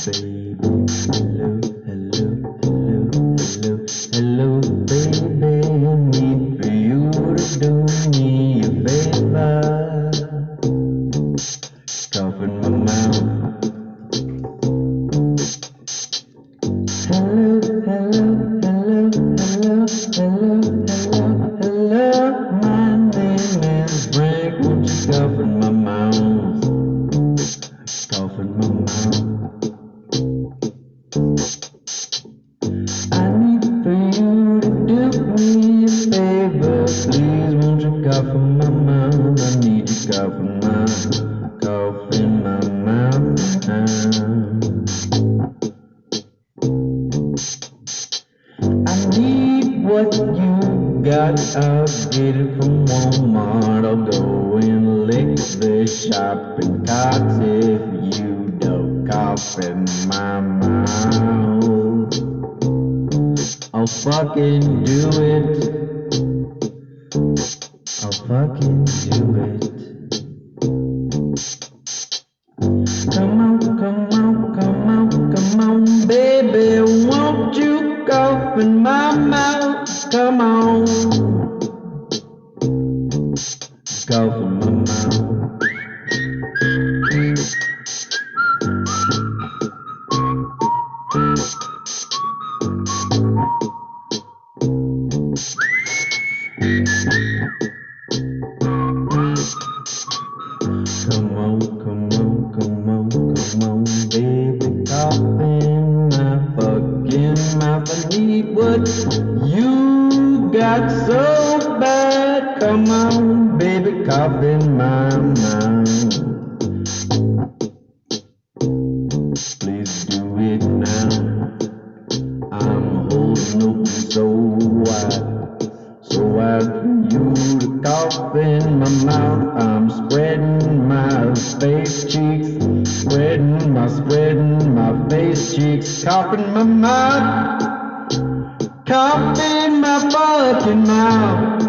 baby. Hello, hello, hello, hello, hello, baby. Need for you to do me a favor. Cough in my mouth. Hello, hello, hello, hello, hello, hello, hello. My name is Frank. Won't you cough in my mouth? Cough in my mouth. I need for you to do me a favor. Please, won't you cough in my mouth? I need you cough in my mouth. I need what you got. I'll get it from Walmart. I'll go and lick the shopping carts if you don't cough in my mouth. I'll fucking do it. I'll fucking do it. Come on, come on, come on, come on, baby. Won't you cough in my mouth? Come on. Cough in my mouth. Come on, come on, come on, come on, baby, cough in my fucking mouth. I need what you got so bad. Come on, baby, cough in my mouth. Please do it now. I'm holding open so wide for you to cough in my mouth. I'm spreading my face cheeks, spreading my face cheeks, cough in my mouth, cough in my fucking mouth.